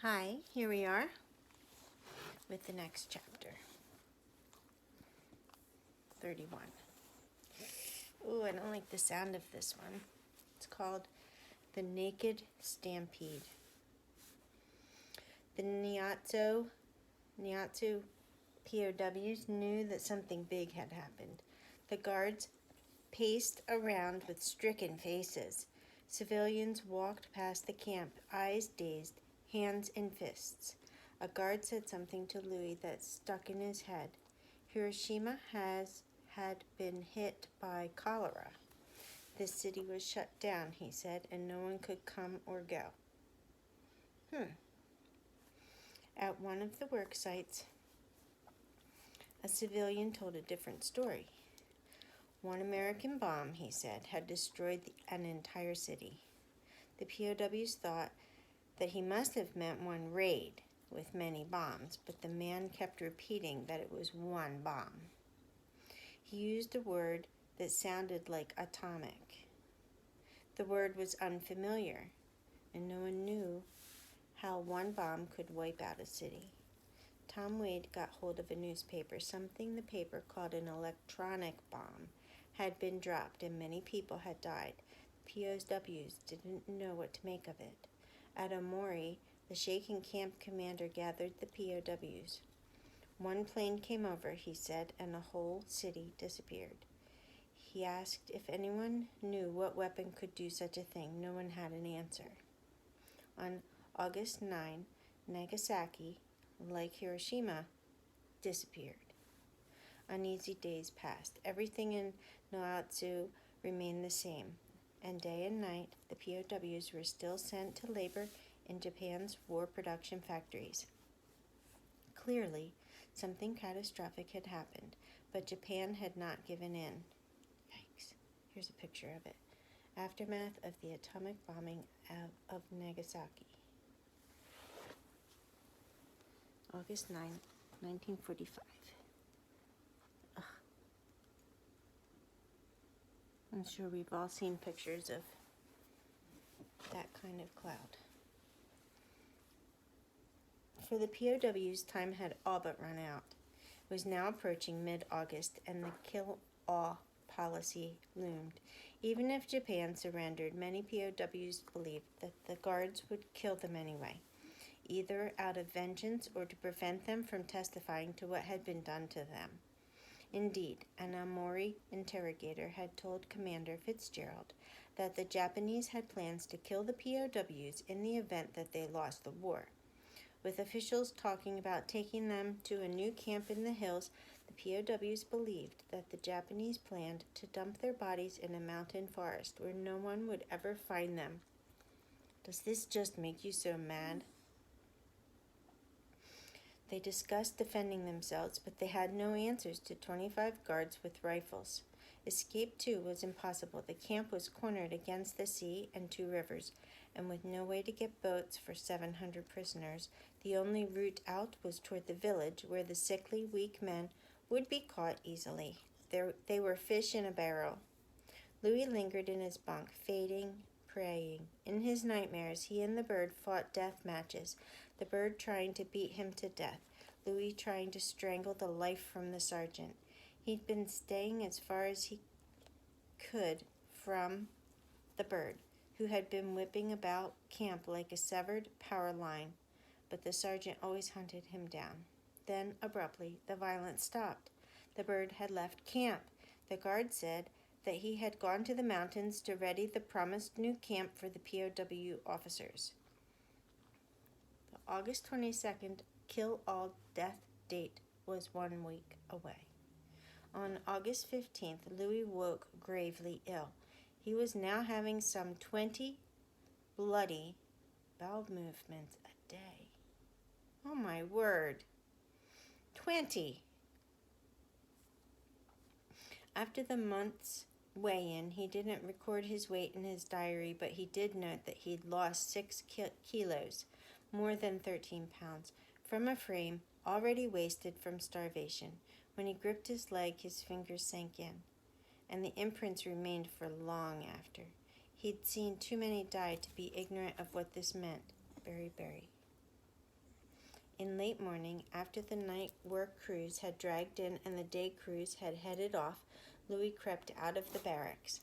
Hi, here we are with the next chapter, 31. Ooh, I don't like the sound of this one. It's called The Naked Stampede. The Nyatso POWs knew that something big had happened. The guards paced around with stricken faces. Civilians walked past the camp, eyes dazed, hands in fists. A guard said something to Louis that stuck in his head. Hiroshima had been hit by cholera. This city was shut down, he said, and no one could come or go. At one of the work sites, a civilian told a different story. One American bomb, he said, had destroyed an entire city. The POWs thought that he must have meant one raid with many bombs, but the man kept repeating that it was one bomb. He used a word that sounded like atomic. The word was unfamiliar, and no one knew how one bomb could wipe out a city. Tom Wade got hold of a newspaper. Something the paper called an electronic bomb had been dropped, and many people had died. The POWs didn't know what to make of it. At Omori, the shaken camp commander gathered the POWs. One plane came over, he said, and the whole city disappeared. He asked if anyone knew what weapon could do such a thing. No one had an answer. On August 9, Nagasaki, like Hiroshima, disappeared. Uneasy days passed. Everything in Noatsu remained the same, and day and night the POWs were still sent to labor in Japan's war production factories. Clearly, something catastrophic had happened, but Japan had not given in. Yikes. Here's a picture of it. Aftermath of the atomic bombing of Nagasaki. August 9, 1945. Ugh. I'm sure we've all seen pictures of that kind of cloud. For the POWs, time had all but run out. It was now approaching mid-August, and the kill-all policy loomed. Even if Japan surrendered, many POWs believed that the guards would kill them anyway, either out of vengeance or to prevent them from testifying to what had been done to them. Indeed, an Omori interrogator had told Commander Fitzgerald that the Japanese had plans to kill the POWs in the event that they lost the war. With officials talking about taking them to a new camp in the hills, the POWs believed that the Japanese planned to dump their bodies in a mountain forest where no one would ever find them. Does this just make you so mad? They discussed defending themselves, but they had no answers to 25 guards with rifles. Escape, too, was impossible. The camp was cornered against the sea and two rivers, and with no way to get boats for 700 prisoners, the only route out was toward the village, where the sickly, weak men would be caught easily. They were fish in a barrel. Louis lingered in his bunk, fading, praying. In his nightmares, he and the bird fought death matches, the bird trying to beat him to death, Louis trying to strangle the life from the sergeant. He'd been staying as far as he could from the bird, who had been whipping about camp like a severed power line, but the sergeant always hunted him down. Then, abruptly, the violence stopped. The bird had left camp. The guard said that he had gone to the mountains to ready the promised new camp for the POW officers. The August 22nd kill-all death date was 1 week away. On August 15th, Louis woke gravely ill. He was now having some 20 bloody bowel movements a day. Oh my word. 20! After the month's weigh-in, he didn't record his weight in his diary, but he did note that he'd lost 6 kilos, more than 13 pounds, from a frame already wasted from starvation. When he gripped his leg, his fingers sank in, and the imprints remained for long after. He'd seen too many die to be ignorant of what this meant. Berry. In late morning, after the night work crews had dragged in and the day crews had headed off, Louis crept out of the barracks.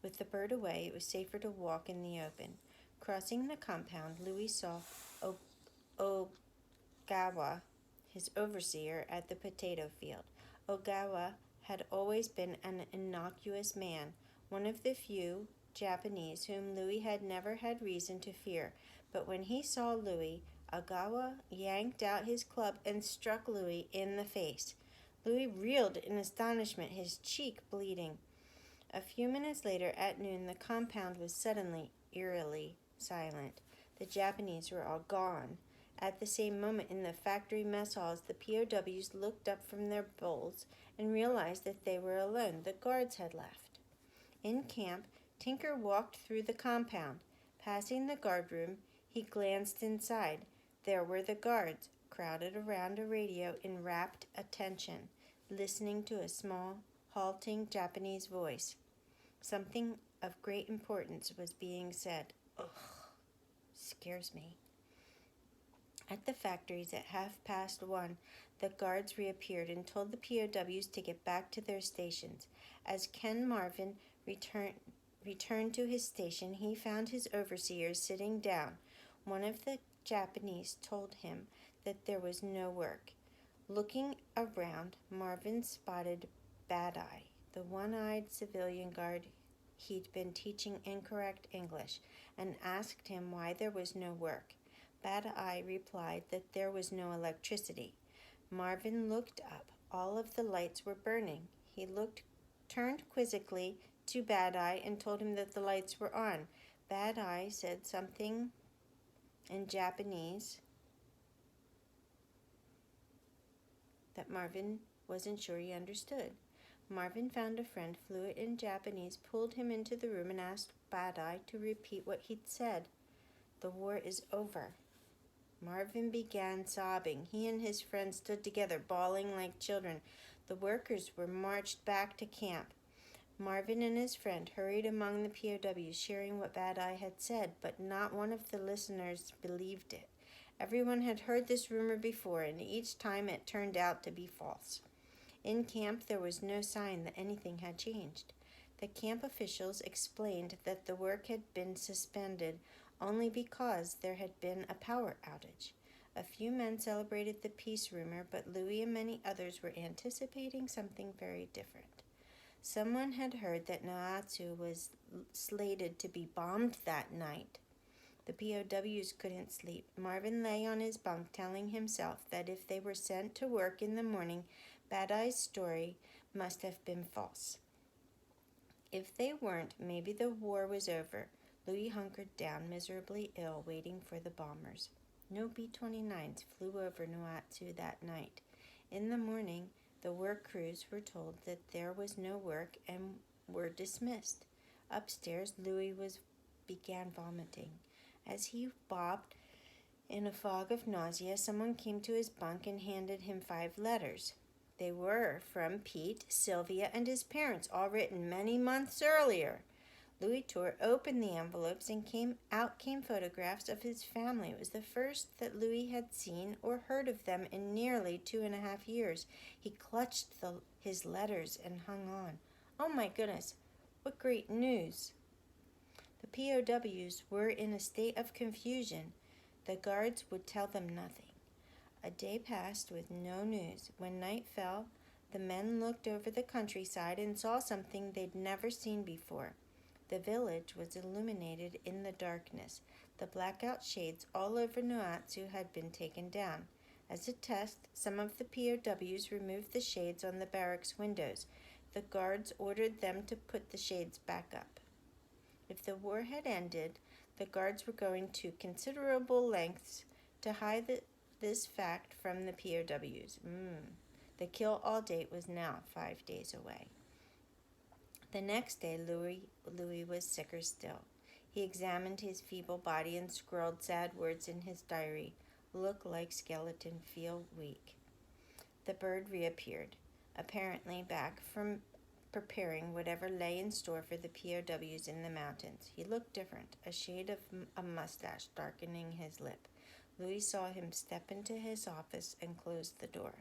With the bird away, it was safer to walk in the open. Crossing the compound, Louis saw Ogawa, his overseer, at the potato field. Ogawa had always been an innocuous man, one of the few Japanese whom Louis had never had reason to fear. But when he saw Louis, Ogawa yanked out his club and struck Louis in the face. Louis reeled in astonishment, his cheek bleeding. A few minutes later, at noon, the compound was suddenly, eerily silent. The Japanese were all gone. At the same moment, in the factory mess halls, the POWs looked up from their bowls and realized that they were alone. The guards had left. In camp, Tinker walked through the compound. Passing the guardroom, he glanced inside. There were the guards, crowded around a radio in rapt attention, listening to a small, halting Japanese voice. Something of great importance was being said. Ugh, scares me. At the factories at 1:30, the guards reappeared and told the POWs to get back to their stations. As Ken Marvin returned to his station, he found his overseers sitting down. One of the Japanese told him that there was no work. Looking around, Marvin spotted Bad Eye, the one-eyed civilian guard he'd been teaching incorrect English, and asked him why there was no work. Bad Eye replied that there was no electricity. Marvin looked up. All of the lights were burning. He turned quizzically to Bad Eye and told him that the lights were on. Bad Eye said something in Japanese that Marvin wasn't sure he understood. Marvin found a friend fluent in Japanese, pulled him into the room, and asked Bad Eye to repeat what he'd said. The war is over. Marvin began sobbing. He and his friend stood together, bawling like children. The workers were marched back to camp. Marvin and his friend hurried among the POWs, sharing what Bad Eye had said, but not one of the listeners believed it. Everyone had heard this rumor before, and each time it turned out to be false. In camp, there was no sign that anything had changed. The camp officials explained that the work had been suspended only because there had been a power outage. A few men celebrated the peace rumor, but Louis and many others were anticipating something very different. Someone had heard that Naatsu was slated to be bombed that night. The POWs couldn't sleep. Marvin lay on his bunk, telling himself that if they were sent to work in the morning, Bad Eye's story must have been false. If they weren't, maybe the war was over. Louis hunkered down, miserably ill, waiting for the bombers. No B-29s flew over Naatsu that night. In the morning, the work crews were told that there was no work and were dismissed. Upstairs, Louis began vomiting. As he bobbed in a fog of nausea, someone came to his bunk and handed him 5 letters. They were from Pete, Sylvia, and his parents, all written many months earlier. Louis tore open the envelopes, and came photographs of his family. It was the first that Louis had seen or heard of them in nearly 2.5 years. He clutched his letters and hung on. Oh my goodness, what great news! The POWs were in a state of confusion. The guards would tell them nothing. A day passed with no news. When night fell, the men looked over the countryside and saw something they'd never seen before. The village was illuminated in the darkness. The blackout shades all over Naatsu had been taken down. As a test, some of the POWs removed the shades on the barracks windows. The guards ordered them to put the shades back up. If the war had ended, the guards were going to considerable lengths to hide this fact from the POWs. The kill-all date was now 5 days away. The next day, Louis was sicker still. He examined his feeble body and scrawled sad words in his diary. Look like skeleton, feel weak. The bird reappeared, apparently back from preparing whatever lay in store for the POWs in the mountains. He looked different, a shade of a mustache darkening his lip. Louis saw him step into his office and close the door.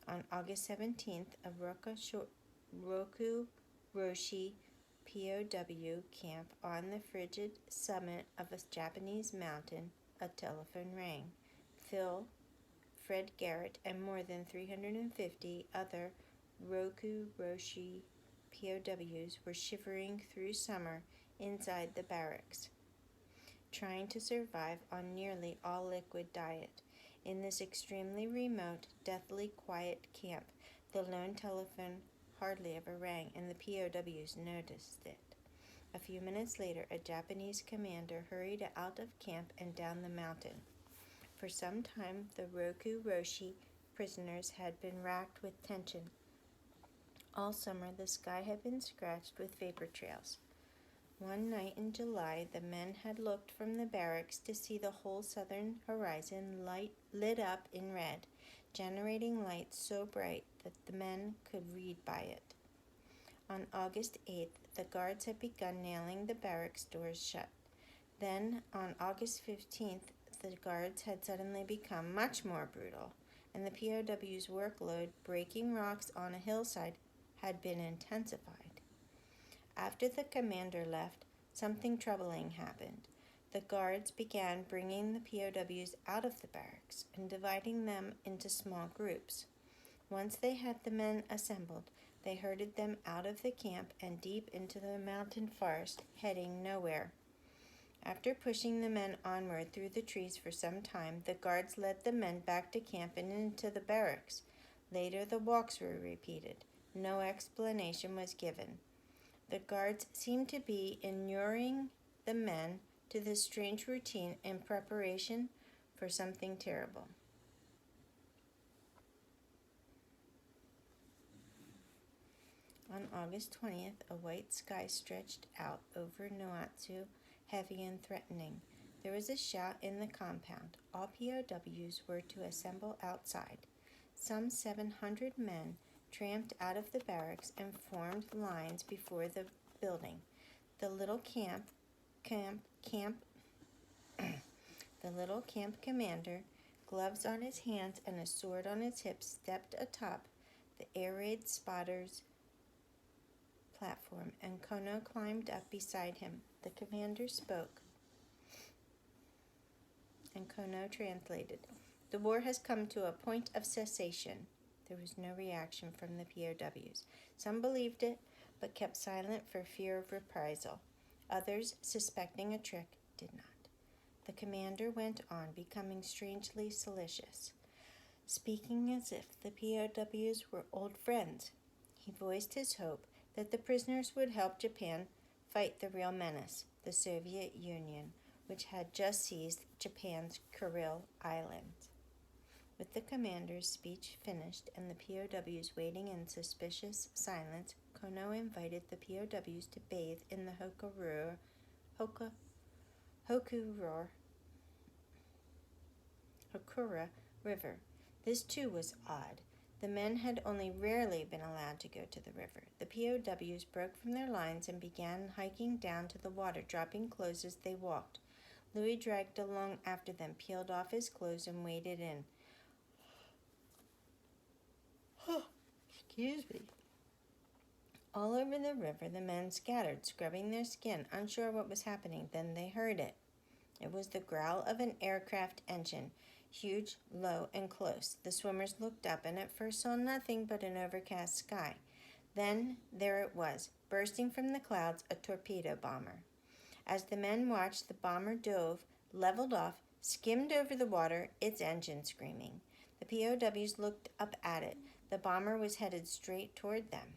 On August 17th, a Roku-Roshi POW camp on the frigid summit of a Japanese mountain, a telephone rang. Phil, Fred Garrett, and more than 350 other Roku-Roshi POWs were shivering through summer inside the barracks, trying to survive on nearly all liquid diet. In this extremely remote, deathly quiet camp, the lone telephone hardly ever rang, and the POWs noticed it. A few minutes later, a Japanese commander hurried out of camp and down the mountain. For some time, the Roku-Roshi prisoners had been racked with tension. All summer, the sky had been scratched with vapor trails. One night in July, the men had looked from the barracks to see the whole southern horizon lit up in red, generating light so bright that the men could read by it. On August 8th, the guards had begun nailing the barracks doors shut. Then, on August 15th, the guards had suddenly become much more brutal, and the POW's workload breaking rocks on a hillside had been intensified. After the commander left, something troubling happened. The guards began bringing the POWs out of the barracks and dividing them into small groups. Once they had the men assembled, they herded them out of the camp and deep into the mountain forest, heading nowhere. After pushing the men onward through the trees for some time, the guards led the men back to camp and into the barracks. Later, the walks were repeated. No explanation was given. The guards seemed to be inuring the men to this strange routine in preparation for something terrible. On August 20th, a white sky stretched out over Noatsu, heavy and threatening. There was a shout in the compound. All POWs were to assemble outside. Some 700 men tramped out of the barracks and formed lines before the building. The little camp commander, gloves on his hands and a sword on his hips, stepped atop the air raid spotters platform, and Kono climbed up beside him. The commander spoke, and Kono translated. The war has come to a point of cessation. There was no reaction from the POWs. Some believed it, but kept silent for fear of reprisal. Others, suspecting a trick, did not. The commander went on, becoming strangely solicitous, speaking as if the POWs were old friends. He voiced his hope that the prisoners would help Japan fight the real menace, the Soviet Union, which had just seized Japan's Kuril Islands. With the commander's speech finished and the POWs waiting in suspicious silence, Kono invited the POWs to bathe in the Hokura River. This too was odd. The men had only rarely been allowed to go to the river. The POWs broke from their lines and began hiking down to the water, dropping clothes as they walked. Louis dragged along after them, peeled off his clothes, and waded in. Excuse me. All over the river, the men scattered, scrubbing their skin, unsure what was happening. Then they heard it. It was the growl of an aircraft engine, huge, low, and close. The swimmers looked up and at first saw nothing but an overcast sky. Then there it was, bursting from the clouds, a torpedo bomber. As the men watched, the bomber dove, leveled off, skimmed over the water, its engine screaming. The POWs looked up at it. The bomber was headed straight toward them.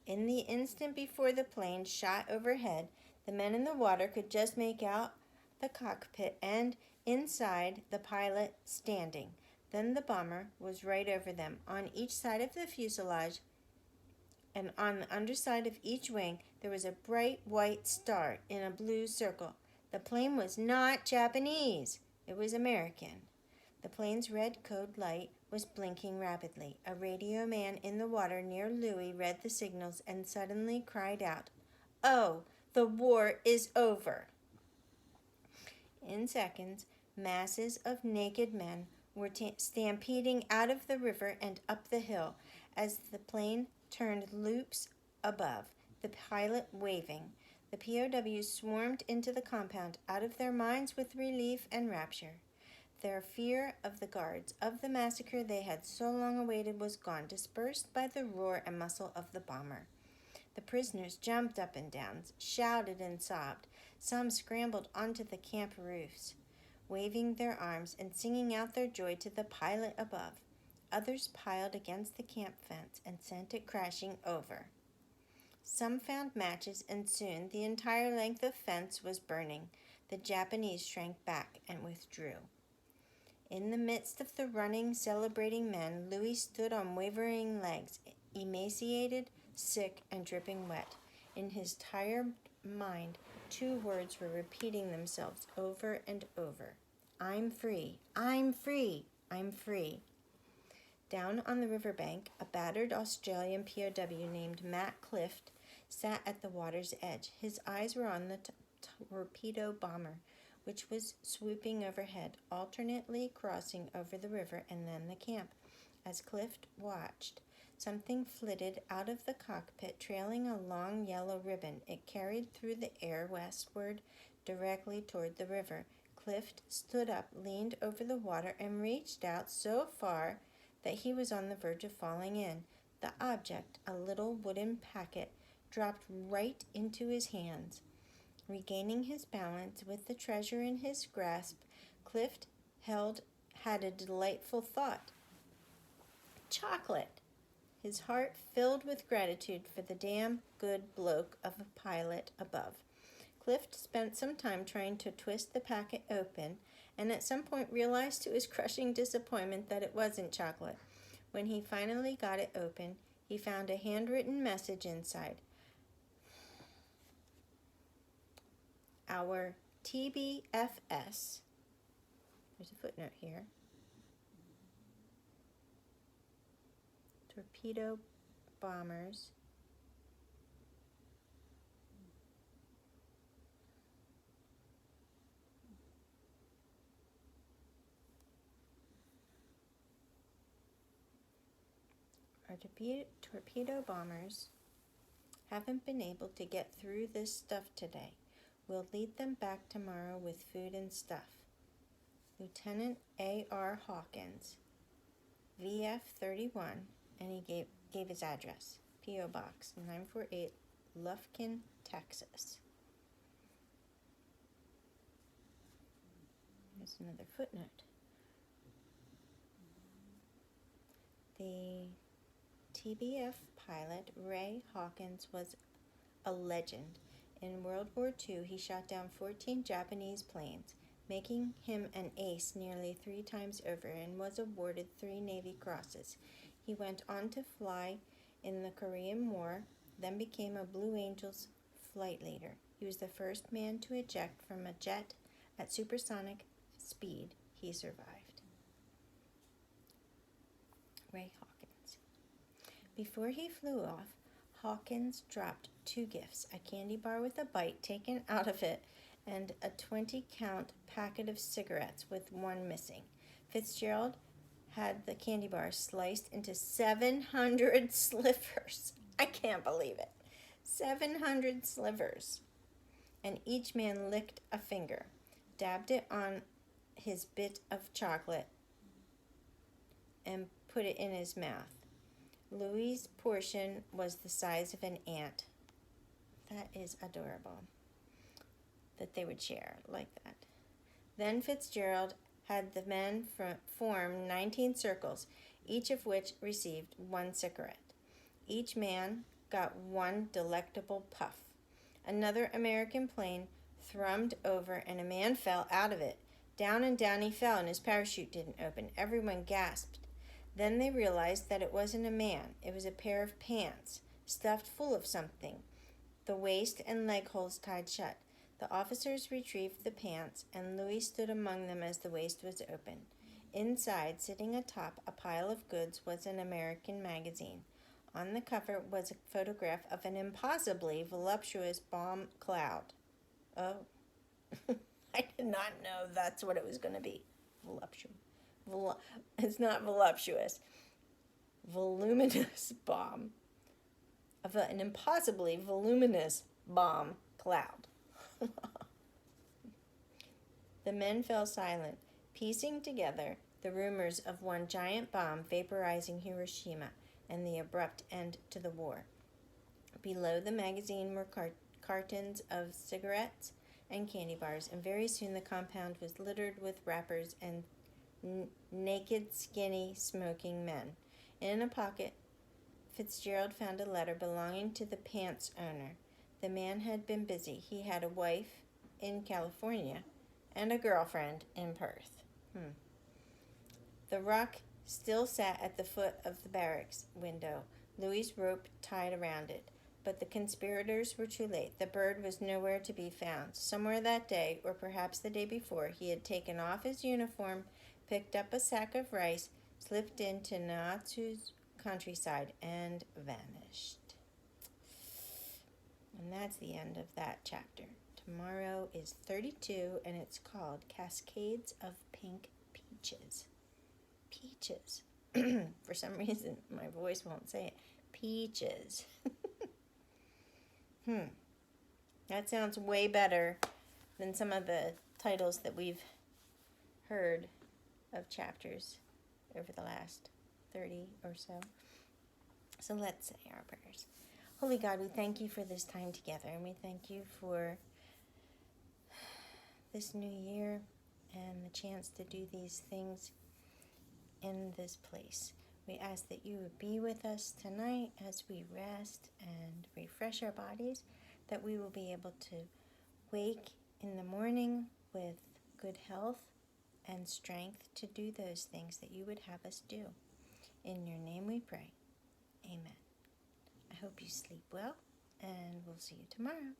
In the instant before the plane shot overhead, the men in the water could just make out the cockpit and, inside, the pilot standing. Then the bomber was right over them. On each side of the fuselage and on the underside of each wing, there was a bright white star in a blue circle. The plane was not Japanese. It was American. The plane's red code light was blinking rapidly. A radio man in the water near Louis read the signals and suddenly cried out, "Oh, the war is over!" In seconds, Masses of naked men were stampeding out of the river and up the hill as the plane turned loops above, the pilot waving. The POWs swarmed into the compound, out of their minds with relief and rapture. Their fear of the guards of the massacre they had so long awaited was gone, dispersed by the roar and muscle of the bomber. The prisoners jumped up and down, shouted and sobbed. Some scrambled onto the camp roofs, waving their arms and singing out their joy to the pilot above. Others piled against the camp fence and sent it crashing over. Some found matches, and soon the entire length of fence was burning. The Japanese shrank back and withdrew. In the midst of the running, celebrating men, Louis stood on wavering legs, emaciated, sick, and dripping wet. In his tired mind, two words were repeating themselves over and over. I'm free, I'm free, I'm free. Down on the riverbank, a battered Australian POW named Matt Clift sat at the water's edge. His eyes were on the torpedo bomber, which was swooping overhead, alternately crossing over the river and then the camp. As Clift watched, something flitted out of the cockpit, trailing a long yellow ribbon. It carried through the air westward, directly toward the river. Clift stood up, leaned over the water, and reached out so far that he was on the verge of falling in. The object, a little wooden packet, dropped right into his hands. Regaining his balance with the treasure in his grasp, Clift had a delightful thought. Chocolate! His heart filled with gratitude for the damn good bloke of a pilot above. Clift spent some time trying to twist the packet open, and at some point realized to his crushing disappointment that it wasn't chocolate. When he finally got it open, he found a handwritten message inside. Our TBFS, there's a footnote here, torpedo bombers torpedo bombers haven't been able to get through this stuff today. We'll lead them back tomorrow with food and stuff. Lieutenant A.R. Hawkins, VF 31, and he gave his address. P.O. Box 948, Lufkin, Texas. Here's another footnote. The TBF pilot Ray Hawkins was a legend. In World War II, he shot down 14 Japanese planes, making him an ace nearly 3 times over, and was awarded 3 Navy Crosses. He went on to fly in the Korean War, then became a Blue Angels flight leader. He was the first man to eject from a jet at supersonic speed. He survived. Ray Hawkins. Before he flew off, Hawkins dropped 2 gifts, a candy bar with a bite taken out of it and a 20-count packet of cigarettes with one missing. Fitzgerald had the candy bar sliced into 700 slivers. I can't believe it. 700 slivers. And each man licked a finger, dabbed it on his bit of chocolate, and put it in his mouth. Louis' portion was the size of an ant. That is adorable that they would share like that. Then Fitzgerald had the men form 19 circles, each of which received 1 cigarette. Each man got 1 delectable puff. Another American plane thrummed over and a man fell out of it. Down and down he fell, and his parachute didn't open. Everyone gasped. Then they realized that it wasn't a man. It was a pair of pants, stuffed full of something, the waist and leg holes tied shut. The officers retrieved the pants, and Louis stood among them as the waist was open. Inside, sitting atop a pile of goods, was an American magazine. On the cover was a photograph of an impossibly voluptuous bomb cloud. Oh. I did not know that's what it was going to be. Voluptuous. It's not voluptuous. Voluminous bomb. Of an impossibly voluminous bomb cloud. The men fell silent, piecing together the rumors of one giant bomb vaporizing Hiroshima and the abrupt end to the war. Below the magazine were cartons of cigarettes and candy bars, and very soon the compound was littered with wrappers and naked, skinny, smoking men. In a pocket, Fitzgerald found a letter belonging to the pants owner. The man had been busy. He had a wife in California and a girlfriend in Perth. The rock still sat at the foot of the barracks window, Louis's rope tied around it. But the conspirators were too late. The bird was nowhere to be found. Somewhere that day, or perhaps the day before, he had taken off his uniform, picked up a sack of rice, slipped into Naatsu's countryside, and vanished. And that's the end of that chapter. Tomorrow is 32, and it's called Cascades of Pink Peaches. Peaches. For some reason, my voice won't say it. Peaches. That sounds way better than some of the titles that we've heard of chapters over the last 30 or so. So let's say our prayers. Holy God, we thank you for this time together, and we thank you for this new year and the chance to do these things in this place. We ask that you would be with us tonight as we rest and refresh our bodies, that we will be able to wake in the morning with good health and strength to do those things that you would have us do. In your name we pray. Amen. I hope you sleep well, and we'll see you tomorrow.